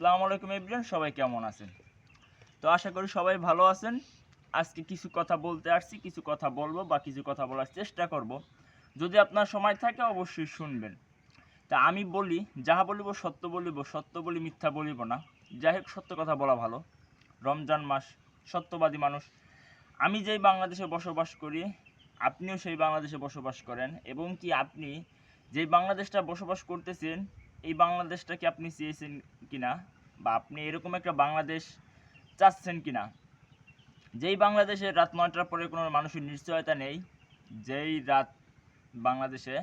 আসসালামু আলাইকুম এভরিওয়ান, সবাই কেমন আছেন? তো আশা করি সবাই ভালো আছেন। আজকে কিছু কথা বলতে আসছি, কিছু কথা বলবো বা কিছু কথা বলার চেষ্টা করব। যদি আপনার সময় থাকে অবশ্যই শুনবেন। তা আমি বলি, যাহা বলিব সত্য বলিব, সত্য বলি মিথ্যা বলিব না। যাই হোক, সত্য কথা বলা ভালো। রমজান মাস, সত্যবাদী মানুষ। আমি যেই বাংলাদেশে বসবাস করি, আপনিও সেই বাংলাদেশে বসবাস করেন, এবং কি আপনি যেই বাংলাদেশটা বসবাস করতেছেন, এই বাংলাদেশটা কি আপনি চেয়েছেন কিনা, বা আপনি এরকম একটা বাংলাদেশ চাচ্ছেন কিনা, যেই বাংলাদেশে রাত 9টার পরে কোনো মানুষের নিশ্চয়তা নেই, যেই বাংলাদেশে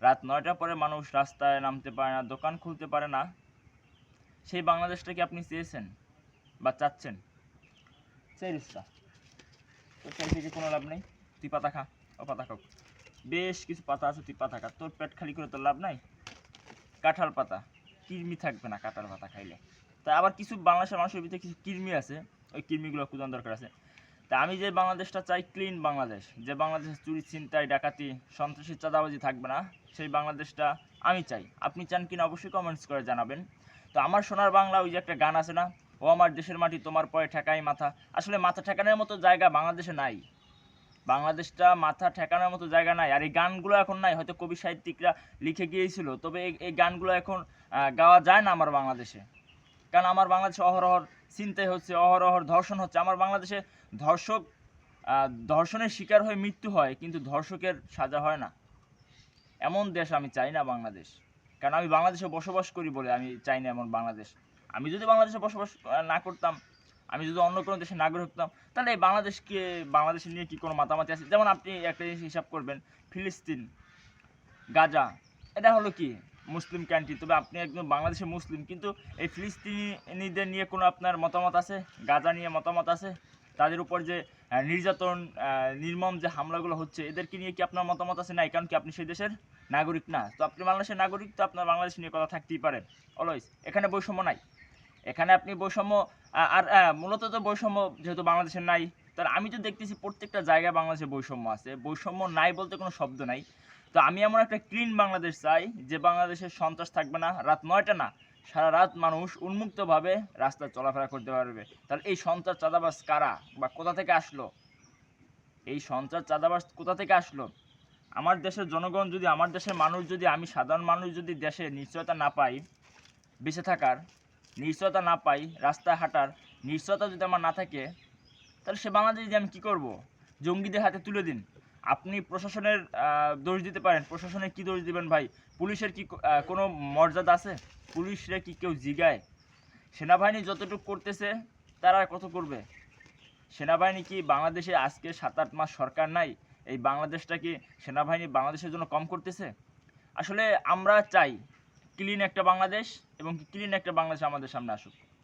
রাত 9টার পরে মানুষ রাস্তায় নামতে পারে না, দোকান খুলতে পারে না, সেই বাংলাদেশটা কি আপনি চেয়েছেন বা চাচ্ছেন? চেয়েছিস? তো সেই থেকে কোনো লাভ নেই। তুই পাতা খা, ও পাতা খাও। বেশ কিছু পাতা আছে, তুই পাতা খা। তোর পেট খালি করে তোর লাভ নাই। কাঁঠাল পাতা, কৃমি থাকবে না কাঁঠাল পাতা খাইলে। তা আবার কিছু বাংলাদেশের মানুষের ভিতরে কিছু কৃমি আছে, ওই কৃমিগুলো কুদান দরকার আছে। তা আমি যে বাংলাদেশটা চাই, ক্লিন বাংলাদেশ, যে বাংলাদেশে চুরি ছিনতাই ডাকাতি সন্ত্রাসী চাঁদাবাজি থাকবে না, সেই বাংলাদেশটা আমি চাই। আপনি চান কিনা অবশ্যই কমেন্টস করে জানাবেন। তো আমার সোনার বাংলা, ওই যে একটা গান আছে না, ও আমার দেশের মাটি তোমার পরে ঠেকাই মাথা। আসলে মাথা ঠেকানোর মতো জায়গা বাংলাদেশে নাই। বাংলাদেশটা মাথা ঠেকানোর মতো জায়গা নাই। আর এই গানগুলো এখন নাই, হয়তো কবি সাহিত্যিকরা লিখে গিয়েছিল, তবে এই গানগুলো এখন গাওয়া যায় না আমার বাংলাদেশে। কারণ আমার বাংলাদেশে অহরহর ছিনতাই হচ্ছে, অহরহর ধর্ষণ হচ্ছে। আমার বাংলাদেশে ধর্ষক ধর্ষণের শিকার হয়ে মৃত্যু হয়, কিন্তু ধর্ষকের সাজা হয় না। এমন দেশ আমি চাই না বাংলাদেশ। কারণ আমি বাংলাদেশে বসবাস করি বলে আমি চাই না এমন বাংলাদেশ। আমি যদি বাংলাদেশে বসবাস না করতাম, আমি যদি অন্য কোনো দেশের নাগরিক হতাম, তাহলে এই বাংলাদেশ নিয়ে কি কোনো মাতামাতি আছে? যেমন আপনি একটা জিনিস হিসাব করবেন, ফিলিস্তিন, গাজা, এটা হলো কি মুসলিম কান্ট্রি, তবে আপনি একজন বাংলাদেশের মুসলিম, কিন্তু এই ফিলিস্তিনিদের নিয়ে কোনো আপনার মতামত আছে? গাজা নিয়ে মতামত আছে? তাদের উপর যে নির্যাতন, নির্মম যে হামলাগুলো হচ্ছে, এদেরকে নিয়ে কি আপনার মতামত আছে? নাই, কারণ কি আপনি সেই দেশের নাগরিক না। তো আপনি বাংলাদেশের নাগরিক, তো আপনার বাংলাদেশ নিয়ে কথা থাকতেই পারে অলওয়েজ। এখানে বৈষম্য নাই। এখানে আপনি বৈষম্য, আর মূলত তো বৈষম্য যেহেতু বাংলাদেশের নাই, তাহলে আমি তো দেখতেছি প্রত্যেকটা জায়গায় বাংলাদেশে বৈষম্য আছে। বৈষম্য নাই বলতে কোনো শব্দ নাই। তো আমি এমন একটা ক্লিন বাংলাদেশ চাই, যে বাংলাদেশে সন্ত্রাস থাকবে না, রাত 9টা না, সারা রাত মানুষ উন্মুক্তভাবে রাস্তায় চলাফেরা করতে পারবে। তাহলে এই সন্ত্রাস চাঁদাবাজ কারা বা কোথা থেকে আসলো? এই সন্ত্রাস চাঁদাবাজ কোথা থেকে আসলো? আমার দেশের জনগণ যদি, আমার দেশের মানুষ যদি, আমি সাধারণ মানুষ যদি দেশে নিশ্চয়তা না পাই, বেঁচে থাকার নিশ্চয়তা না পাই, রাস্তায় হাঁটার নিশ্চয়তা যদি আমার না থাকে, তাহলে সে বাংলাদেশ দিয়ে আমি কী করব? জঙ্গিদের হাতে তুলে দিন। আপনি প্রশাসনের দোষ দিতে পারেন, প্রশাসনের কী দোষ দিবেন ভাই? পুলিশের কি কোনো মর্যাদা আছে? পুলিশরা কি কেউ জিগায়? সেনাবাহিনী যতটুকু করতেছে, তারা আর কত করবে? সেনাবাহিনী কি বাংলাদেশে আজকে 7-8 মাস সরকার নাই? এই বাংলাদেশটা কি সেনাবাহিনী বাংলাদেশের জন্য কম করতেছে? আসলে আমরা চাই ক্লিন একটা বাংলাদেশ, এবং ক্লিন একটা বাংলাদেশ আমাদের সামনে আসুক।